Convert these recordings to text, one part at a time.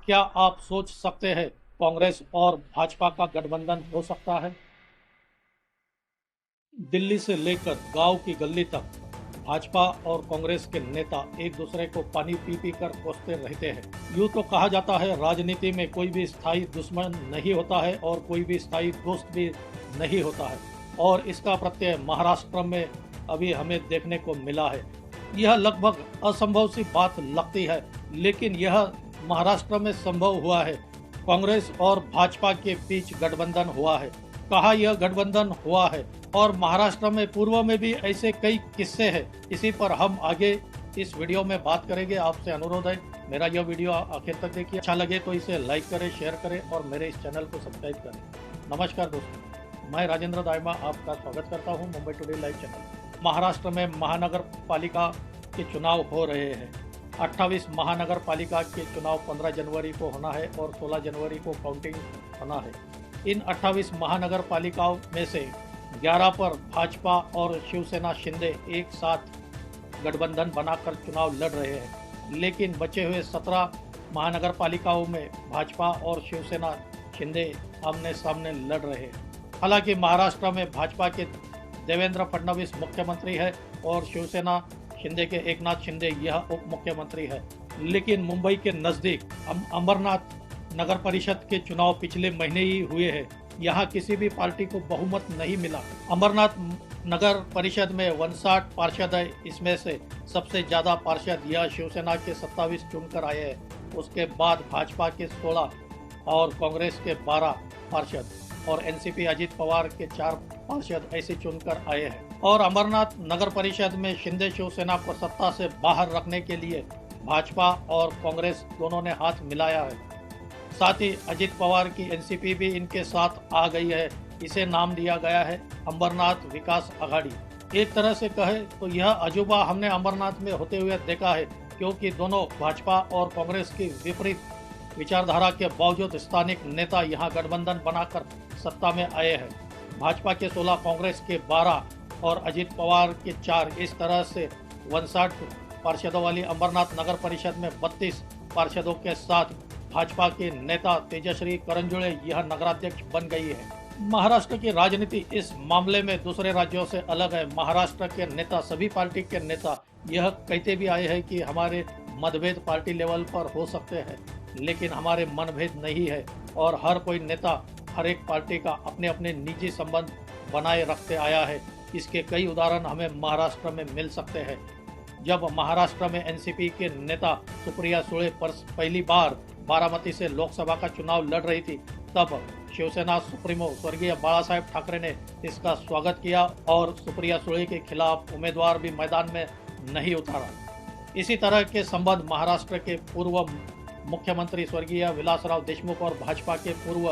क्या आप सोच सकते हैं कांग्रेस और भाजपा का गठबंधन हो सकता है? दिल्ली से लेकर गांव की गली तक भाजपा और कांग्रेस के नेता एक दूसरे को पानी पी पी कर कोसते रहते हैं। यूं तो कहा जाता है राजनीति में कोई भी स्थायी दुश्मन नहीं होता है और कोई भी स्थायी दोस्त भी नहीं होता है, और इसका प्रत्यय महाराष्ट्र में अभी हमें देखने को मिला है। यह लगभग असंभव सी बात लगती है, लेकिन यह महाराष्ट्र में संभव हुआ है। कांग्रेस और भाजपा के बीच गठबंधन हुआ है। कहा यह गठबंधन हुआ है, और महाराष्ट्र में पूर्व में भी ऐसे कई किस्से हैं। इसी पर हम आगे इस वीडियो में बात करेंगे। आपसे अनुरोध है मेरा यह वीडियो आखिर तक देखिए। अच्छा लगे तो इसे लाइक करें, शेयर करें और मेरे इस चैनल को सब्सक्राइब करें। नमस्कार दोस्तों, मैं राजेंद्र दाइमा आपका स्वागत करता हूं Mumbai today live channel. Maharashtra में महानगर पालिका के चुनाव हो रहे हैं। 28 महानगर पालिका के चुनाव 15 जनवरी को होना है और 16 जनवरी को काउंटिंग होना है। इन 28 महानगर पालिकाओं में से 11 पर भाजपा और शिवसेना शिंदे एक साथ गठबंधन बनाकर चुनाव लड़ रहे हैं, लेकिन बचे हुए 17 महानगर पालिकाओं में भाजपा और शिवसेना शिंदे आमने सामने लड़ रहे हैं। हालांकि महाराष्ट्र में भाजपा के देवेंद्र फडणवीस मुख्यमंत्री है और शिवसेना शिंदे के एकनाथ शिंदे यह उप मुख्यमंत्री है। लेकिन मुंबई के नजदीक अमरनाथ नगर परिषद के चुनाव पिछले महीने ही हुए हैं। यहाँ किसी भी पार्टी को बहुमत नहीं मिला। अमरनाथ नगर परिषद में 59 पार्षद है। इसमें से सबसे ज्यादा पार्षद यह शिवसेना के 27 चुनकर आए हैं। उसके बाद भाजपा के 16 और कांग्रेस के 12 पार्षद और एनसीपी अजित पवार के 4 पार्षद ऐसे चुनकर आए हैं। और अमरनाथ नगर परिषद में शिंदे शिवसेना को सत्ता से बाहर रखने के लिए भाजपा और कांग्रेस दोनों ने हाथ मिलाया है। साथ ही अजित पवार की एनसीपी भी इनके साथ आ गई है। इसे नाम दिया गया है अमरनाथ विकास आघाड़ी। एक तरह से कहे तो यह अजूबा हमने अमरनाथ में होते हुए देखा है, क्योंकि दोनों भाजपा और कांग्रेस की विपरीत विचारधारा के बावजूद स्थानिक नेता यहां गठबंधन बनाकर सत्ता में आए हैं। भाजपा के 16, कांग्रेस के 12 और अजित पवार के 4, इस तरह से 59 पार्षदों वाली अमरनाथ नगर परिषद में 32 पार्षदों के साथ भाजपा के नेता तेजश्री करंजुले यह नगराध्यक्ष बन गई है। महाराष्ट्र की राजनीति इस मामले में दूसरे राज्यों से अलग है। महाराष्ट्र के नेता, सभी पार्टी के नेता यह कहते भी आए हैं कि हमारे मतभेद पार्टी लेवल पर हो सकते हैं, लेकिन हमारे मनभेद नहीं है। और हर कोई नेता हर एक पार्टी का अपने अपने निजी संबंध बनाए रखते आया है। इसके कई उदाहरण हमें महाराष्ट्र में मिल सकते हैं। जब महाराष्ट्र में एनसीपी के नेता सुप्रिया सुळे पहली बार बारामती से लोकसभा का चुनाव लड़ रही थी, तब शिवसेना सुप्रीमो स्वर्गीय बाळासाहेब ठाकरे ने इसका स्वागत किया और सुप्रिया सुळे के खिलाफ उम्मीदवार भी मैदान में नहीं उतारा। इसी तरह के संबंध महाराष्ट्र के पूर्व मुख्यमंत्री स्वर्गीय विलासराव देशमुख और भाजपा के पूर्व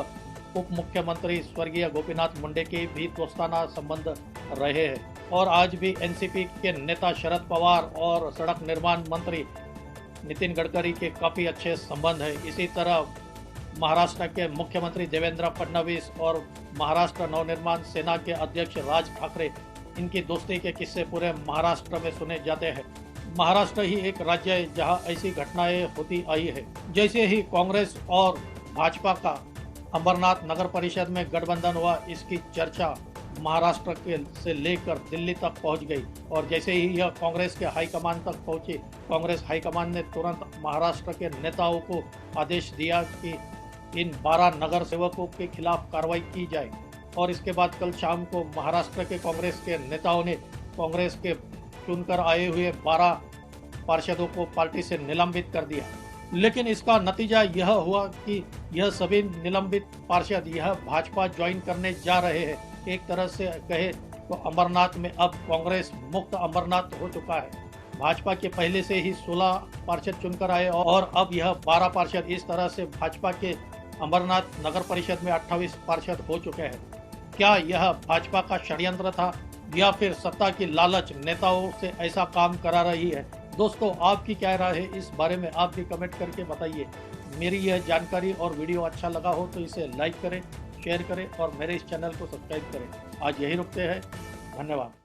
उप मुख्यमंत्री स्वर्गीय गोपीनाथ मुंडे के भी दोस्ताना संबंध रहे हैं। और आज भी एनसीपी के नेता शरद पवार और सड़क निर्माण मंत्री नितिन गडकरी के काफी अच्छे संबंध है। इसी तरह महाराष्ट्र के मुख्यमंत्री देवेंद्र फडणवीस और महाराष्ट्र नवनिर्माण सेना के अध्यक्ष राज ठाकरे, इनकी दोस्ती के किस्से पूरे महाराष्ट्र में सुने जाते हैं। महाराष्ट्र ही एक राज्य है जहां ऐसी घटनाएं होती आई है। जैसे ही कांग्रेस और भाजपा का अमरनाथ नगर परिषद में गठबंधन हुआ, इसकी चर्चा महाराष्ट्र के से लेकर दिल्ली तक पहुंच गई। और जैसे ही यह कांग्रेस के हाईकमान तक पहुंची, कांग्रेस हाईकमान ने तुरंत महाराष्ट्र के नेताओं को आदेश दिया कि इन 12 नगर सेवकों के खिलाफ कार्रवाई की जाए। और इसके बाद कल शाम को महाराष्ट्र के कांग्रेस के नेताओं ने कांग्रेस के चुनकर आए हुए 12 पार्षदों को पार्टी से निलंबित कर दिया। लेकिन इसका नतीजा यह हुआ कि यह सभी निलंबित पार्षद यह भाजपा ज्वाइन करने जा रहे हैं। एक तरह से कहे तो अमरनाथ में अब कांग्रेस मुक्त अमरनाथ हो चुका है। भाजपा के पहले से ही 16 पार्षद चुनकर आए और अब यह 12 पार्षद, इस तरह से भाजपा के अमरनाथ नगर परिषद में 28 पार्षद हो चुके हैं। क्या यह भाजपा का षड्यंत्र था या फिर सत्ता की लालच नेताओं से ऐसा काम करा रही है? दोस्तों, आपकी क्या राय है इस बारे में? आप भी कमेंट करके बताइए। मेरी यह जानकारी और वीडियो अच्छा लगा हो तो इसे लाइक करें, शेयर करें और मेरे इस चैनल को सब्सक्राइब करें। आज यही रुकते हैं। धन्यवाद।